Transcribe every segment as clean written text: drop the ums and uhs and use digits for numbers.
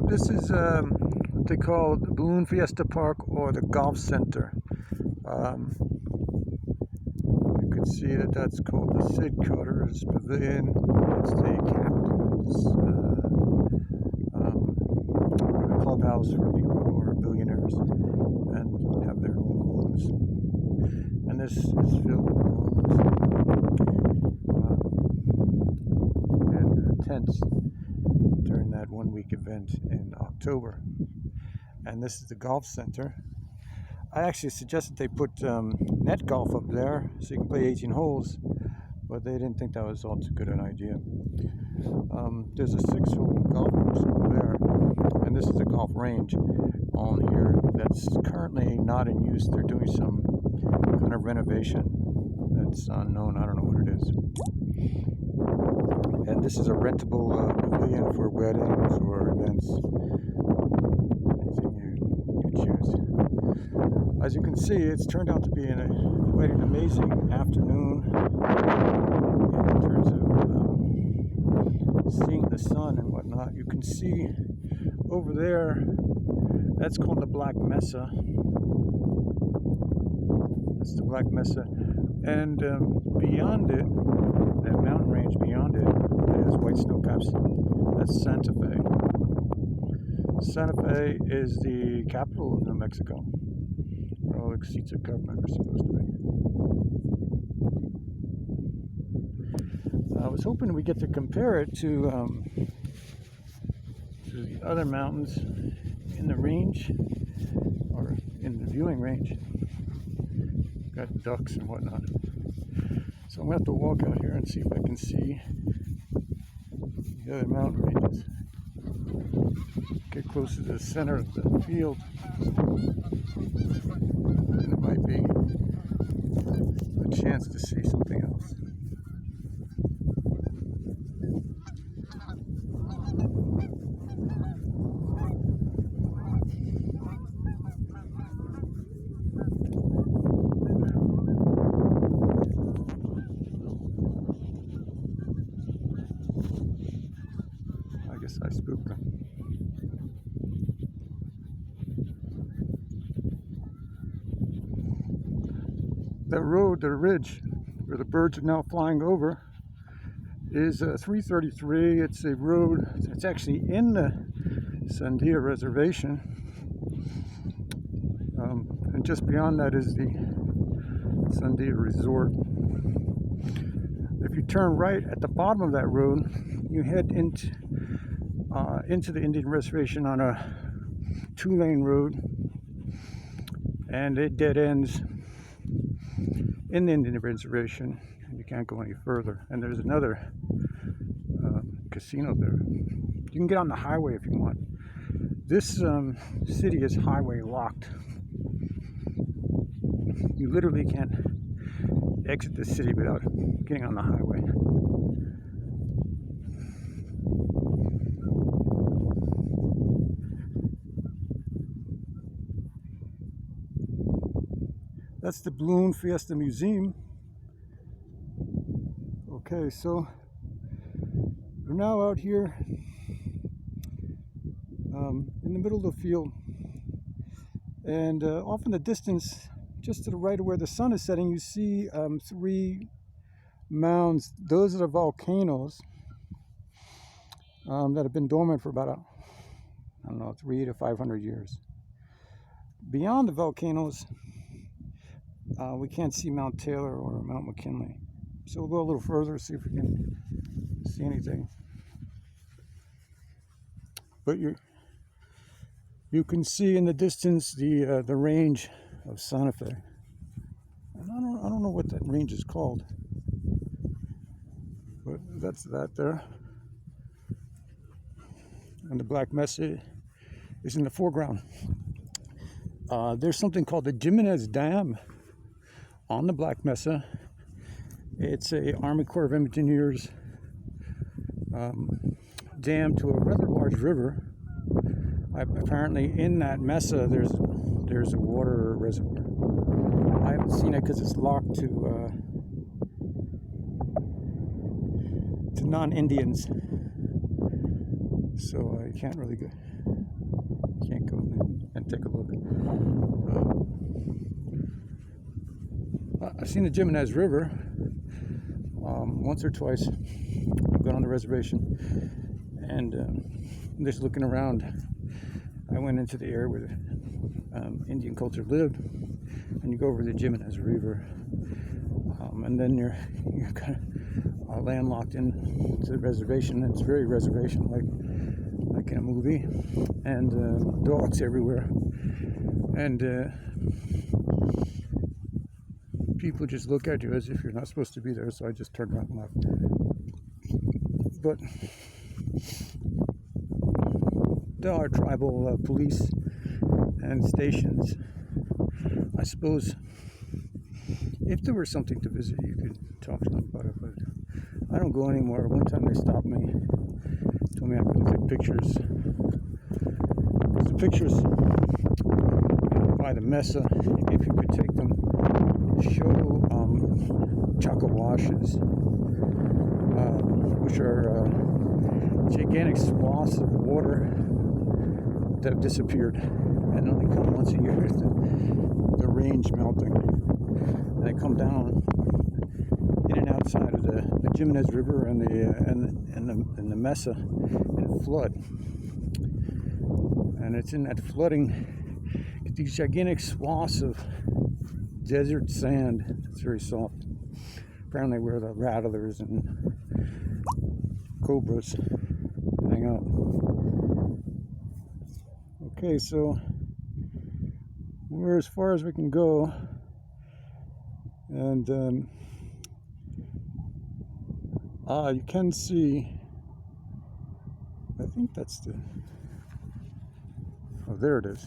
This is what they call the Balloon Fiesta Park or the Golf Center. You can see that that's called the Sid Carter's Pavilion. It's the captain's the clubhouse for people who are billionaires and have their own balloons. And this is filled with balloons and tents during that one-week event in October. And this is the golf center. I actually suggested they put net golf up there so you can play 18 holes, but they didn't think that was all too good an idea. There's a 6-hole golf course over there, and this is a golf range on here that's currently not in use. They're doing some kind of renovation that's unknown. I don't know what it is. And this is a rentable pavilion for weddings or events. Anything you choose. As you can see, it's turned out to be quite an amazing afternoon in terms of seeing the sun and whatnot. You can see over there, that's called the Black Mesa. That's the Black Mesa. And beyond it, that mountain range beyond it, has white snow caps. That's Santa Fe. Santa Fe is the capital of New Mexico, where all the seats of government are supposed to be. I was hoping we get to compare it to the other mountains in the range, or in the viewing range. Got ducks and whatnot. So I'm going to have to walk out here and see if I can see the other mountain ranges. Get closer to the center of the field, and it might be a chance to see something else. I guess I spooked them. That road, the ridge, where the birds are now flying over, is 333. It's a road, it's actually in the Sandia Reservation. And just beyond that is the Sandia Resort. If you turn right at the bottom of that road, you head into the Indian Reservation on a 2-lane road, and it dead ends in the Indian Reservation, and you can't go any further. And there's another casino there. You can get on the highway if you want. This city is highway locked. You literally can't exit the city without getting on the highway. That's the Balloon Fiesta Museum. Okay, so we're now out here in the middle of the field, and off in the distance, just to the right of where the sun is setting, you see 3 mounds. Those are the volcanoes that have been dormant for about, I don't know, 300 to 500 years. Beyond the volcanoes, we can't see Mount Taylor or Mount McKinley. So we'll go a little further, see if we can see anything. But you can see in the distance the range of Santa Fe. And I don't know what that range is called, but that's that there. And the Black Mesa is in the foreground. There's something called the Jimenez Dam on the Black Mesa. It's a Army Corps of Engineers dam to a rather large river. Apparently in that mesa there's a water reservoir. I haven't seen it because it's locked to non-Indians. so you can't really go. You can't go and take a look. I've seen the Jimenez River once or twice. I've gone on the reservation, and just looking around, I went into the area where Indian culture lived, and you go over the Jimenez River, and then you're kind of landlocked into the reservation. It's very reservation-like, like in a movie, and dogs everywhere, and people just look at you as if you're not supposed to be there. So I just turned around and left. But there are tribal police and stations. I suppose if there was something to visit, you could talk to them about it, but I don't go anymore. One time they stopped me, told me I couldn't take pictures. Because the pictures by the mesa, if you could take them, show chakawashes, which are gigantic swaths of water that have disappeared and only come once a year with the range melting. And they come down in and outside of the Jimenez River and the mesa and flood. And it's in that flooding, these gigantic swaths of desert sand. It's very soft. Apparently where the rattlers and cobras hang out. Okay, so we're as far as we can go, and you can see, I think that's the, oh, there it is.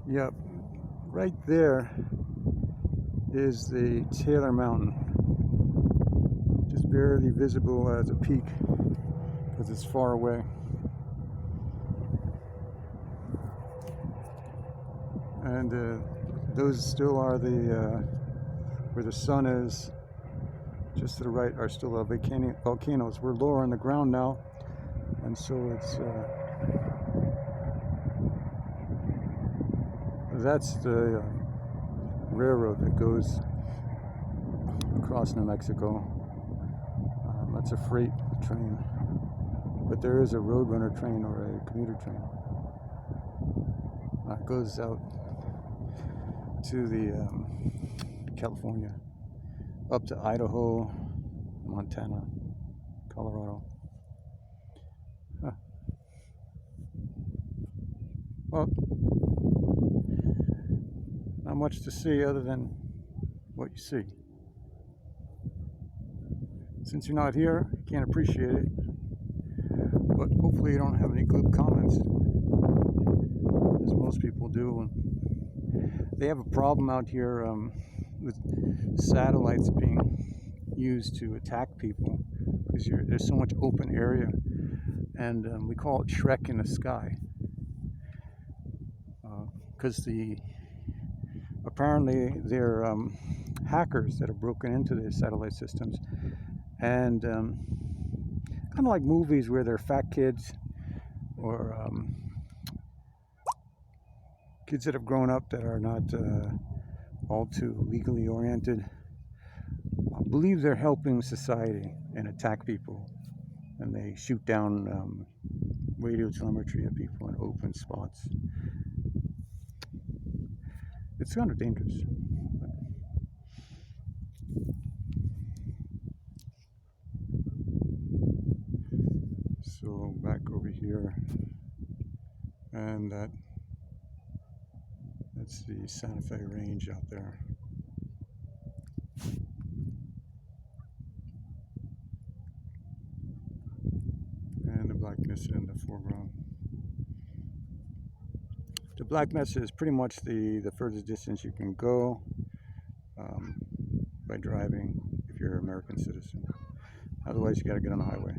Yep, right there is the Taylor Mountain, just barely visible as a peak because it's far away. And those still are the where the sun is. Just to the right are still volcanoes. We're lower on the ground now, and so it's that's the railroad that goes across New Mexico. That's a freight train, but there is a roadrunner train or a commuter train that goes out to the California, up to Idaho, Montana, Colorado. Well, not much to see other than what you see. Since you're not here, you can't appreciate it. But hopefully you don't have any glib comments, as most people do. They have a problem out here with satellites being used to attack people, because there's so much open area, and we call it Shrek in the sky, because apparently they're hackers that have broken into the satellite systems, and kind of like movies where they're fat kids or kids that have grown up that are not all too legally oriented. I believe they're helping society and attack people, and they shoot down radio telemetry at people in open spots. It's kind of dangerous. So back over here, and that's the Santa Fe Range out there. And the Black Mesa in the foreground. The Black Mesa is pretty much the furthest distance you can go by driving if you're an American citizen. Otherwise, you got to get on the highway.